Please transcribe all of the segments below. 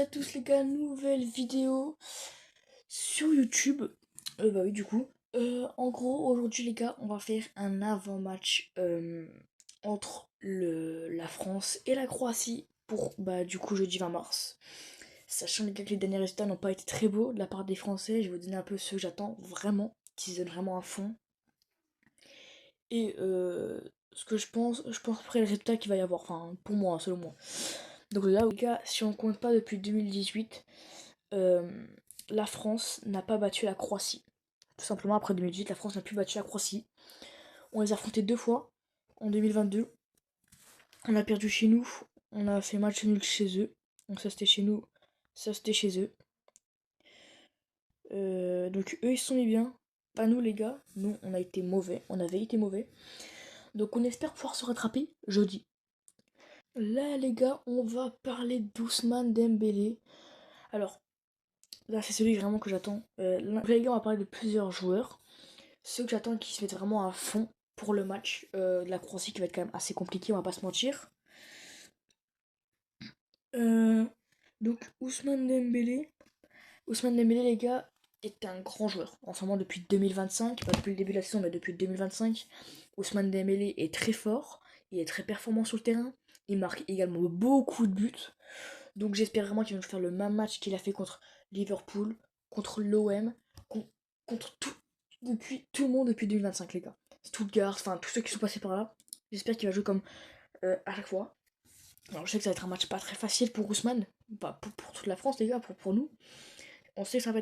à tous les gars, nouvelle vidéo sur YouTube. Bah oui, du coup. En gros, aujourd'hui les gars, on va faire un avant-match entre la France et la Croatie pour du coup jeudi 20 mars. Sachant les gars que les derniers résultats n'ont pas été très beaux de la part des Français, je vais vous donner un peu ceux que j'attends vraiment, qui se donnent vraiment à fond. Et ce que je pense après le résultat qu'il va y avoir, enfin pour moi, selon moi. Donc là, les gars, si on compte pas depuis 2018, euh, la France n'a pas battu la Croatie. Tout simplement, après 2018, la France n'a plus battu la Croatie. On les a affrontés deux fois, en 2022. On a perdu chez nous, on a fait match nul chez eux. Donc ça c'était chez nous, ça c'était chez eux. Donc eux ils se sont mis bien. Pas nous les gars, nous on a été mauvais, on avait été mauvais. Donc on espère pouvoir se rattraper jeudi. Là les gars, on va parler d'Ousmane Dembélé. Alors, là, c'est celui vraiment que j'attends. Les gars, on va parler de plusieurs joueurs. Ceux que j'attends qui se mettent vraiment à fond pour le match de la Croatie qui va être quand même assez compliqué, on va pas se mentir. Euh, donc, Ousmane Dembélé. Ousmane Dembélé, les gars, est un grand joueur. En ce moment, depuis 2025, pas depuis le début de la saison, mais depuis 2025, Ousmane Dembélé est très fort. Il est très performant sur le terrain. Il marque également beaucoup de buts. Donc j'espère vraiment qu'il va nous faire le même match qu'il a fait contre Liverpool, contre l'OM, contre tout le monde depuis 2025 les gars. Stuttgart, enfin tous ceux qui sont passés par là. J'espère qu'il va jouer comme à chaque fois. Alors je sais que ça va être un match pas très facile pour Ousmane, pas pour toute la France les gars, pour nous. On sait que ça va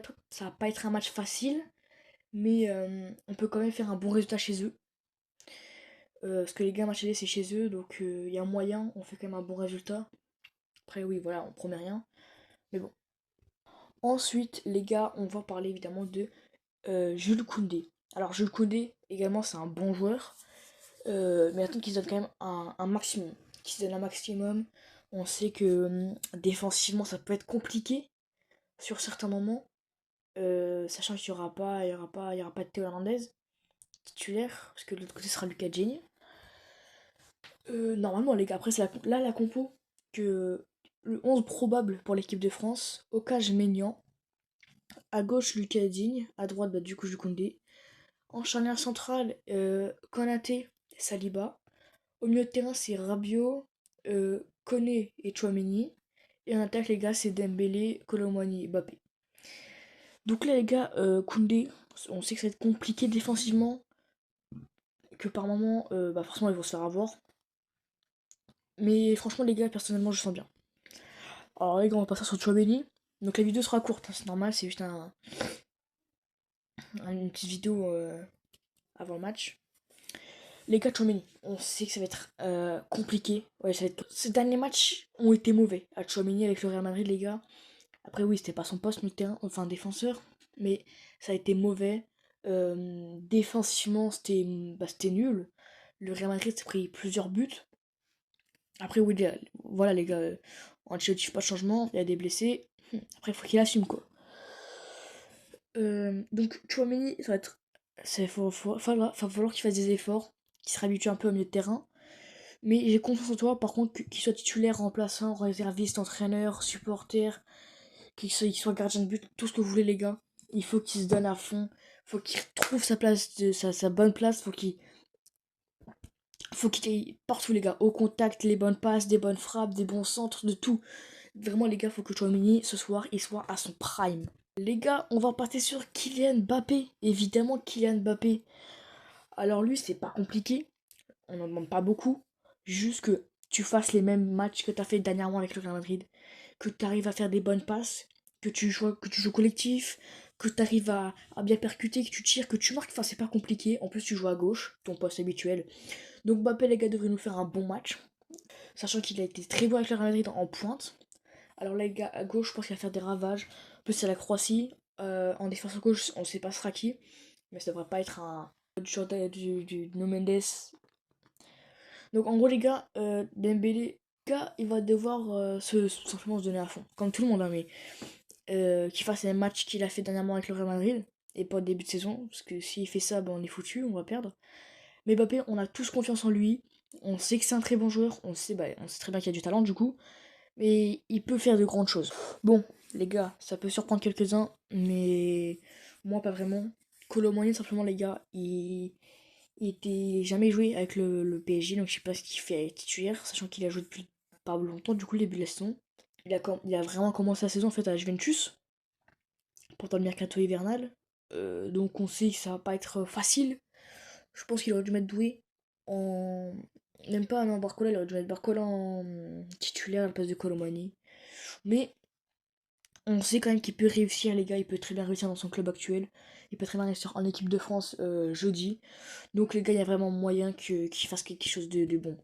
pas être un match facile, mais on peut quand même faire un bon résultat chez eux. Parce que les gars, match aller c'est chez eux, donc il y a un moyen, on fait quand même un bon résultat. Après oui voilà, on promet rien. Mais bon. Ensuite, les gars, on va parler évidemment de Jules Koundé. Alors, Jules Koundé, également, c'est un bon joueur. Mais attends qu'il se donne quand même un maximum. Qu'il se donne un maximum. On sait que défensivement, ça peut être compliqué sur certains moments. Sachant qu'il n'y aura pas de Théo Hernandez titulaire. Parce que de l'autre côté, ce sera Lucas Digne. Normalement, les gars, après, c'est la compo que le 11 probable pour l'équipe de France. Ocage Maignan. À gauche, Lucas Digne. À droite, du coup, Jules Koundé. En charnière centrale, Konaté, Saliba. Au milieu de terrain, c'est Rabiot, Koné et Chouameni. Et en attaque, les gars, c'est Dembélé, Colomwani et Mbappé. Donc là, les gars, Koundé, on sait que ça va être compliqué défensivement. Que par moment, forcément, ils vont se faire avoir. Mais franchement, les gars, personnellement, je sens bien. Alors, les gars, on va passer sur Chouameni. Donc la vidéo sera courte, hein, c'est normal, c'est juste une petite vidéo avant le match. Les gars, Tchouaméni, on sait que ça va être compliqué. Ouais, ça va être... Ces derniers matchs ont été mauvais à Tchouaméni avec le Real Madrid, les gars. Après, oui, c'était pas son poste, milieu de terrain, enfin défenseur, mais ça a été mauvais. Défensivement, c'était nul. Le Real Madrid s'est pris plusieurs buts. Après, oui, voilà, les gars, Ancelotti fait pas de changement, il y a des blessés. Après, il faut qu'il assume, quoi. Donc, Tchouaméni, ça va être. Va falloir qu'il fasse des efforts, qu'il se réhabitue un peu au milieu de terrain. Mais j'ai confiance en toi, par contre, qu'il soit titulaire, remplaçant, réserviste, entraîneur, supporter, qu'il soit gardien de but, tout ce que vous voulez, les gars. Il faut qu'il se donne à fond, faut qu'il trouve sa place, sa bonne place, faut qu'il aille partout, les gars, au contact, les bonnes passes, des bonnes frappes, des bons centres, de tout. Vraiment, les gars, faut que Chouamini, ce soir, il soit à son prime. Les gars, on va passer sur Kylian Mbappé. Évidemment, Kylian Mbappé. Alors lui, c'est pas compliqué. On n'en demande pas beaucoup. Juste que tu fasses les mêmes matchs que tu as fait dernièrement avec le Real Madrid. Que tu arrives à faire des bonnes passes. Que tu joues collectif. Que tu arrives à bien percuter. Que tu tires. Que tu marques. Enfin, c'est pas compliqué. En plus, tu joues à gauche. Ton poste habituel. Donc Mbappé, les gars, devrait nous faire un bon match. Sachant qu'il a été très bon avec le Real Madrid en pointe. Alors là, les gars, à gauche, je pense qu'il va faire des ravages. En plus, c'est la Croatie. En défense à gauche, on sait pas sera qui. Mais ça devrait pas être un du No Mendes. Donc en gros les gars, Dembélé, il va devoir simplement se donner à fond. Comme tout le monde, hein, mais qu'il fasse les matchs qu'il a fait dernièrement avec le Real Madrid. Et pas au début de saison. Parce que s'il fait ça, on est foutu, on va perdre. Mais Mbappé, on a tous confiance en lui. On sait que c'est un très bon joueur. On sait très bien qu'il a du talent du coup. Mais il peut faire de grandes choses. Bon, les gars, ça peut surprendre quelques-uns, mais moi pas vraiment. Kolo Muani, simplement, les gars, il était jamais joué avec le PSG, donc je sais pas ce qu'il fait titulaire, sachant qu'il a joué depuis pas longtemps, du coup, le début de la saison. Il a vraiment commencé la saison en fait à Juventus, pendant le mercato hivernal. Donc on sait que ça va pas être facile. Je pense qu'il aurait dû mettre Doué en. Même pas en Barcola, il aurait dû mettre Barcola en titulaire à la place de Colomani. Mais on sait quand même qu'il peut réussir, les gars. Il peut très bien réussir dans son club actuel. Il peut très bien réussir en équipe de France jeudi. Donc les gars, il y a vraiment moyen qu'il fasse quelque chose de bon.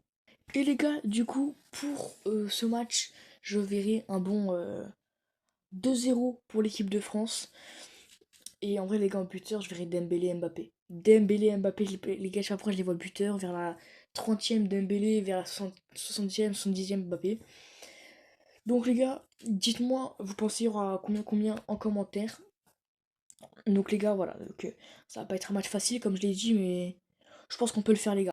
Et les gars, du coup, pour ce match, je verrai un bon 2-0 pour l'équipe de France. Et en vrai, les gars, en buteur, je verrai Dembélé et Mbappé. Dembélé et Mbappé, les gars, chaque fois, je les vois buteur. Vers la 30e, Dembélé, vers la 60e, 70e, Mbappé. Donc, les gars, dites-moi, vous pensez il y aura combien en commentaire. Donc, les gars, voilà. Donc, ça va pas être un match facile, comme je l'ai dit, mais je pense qu'on peut le faire, les gars.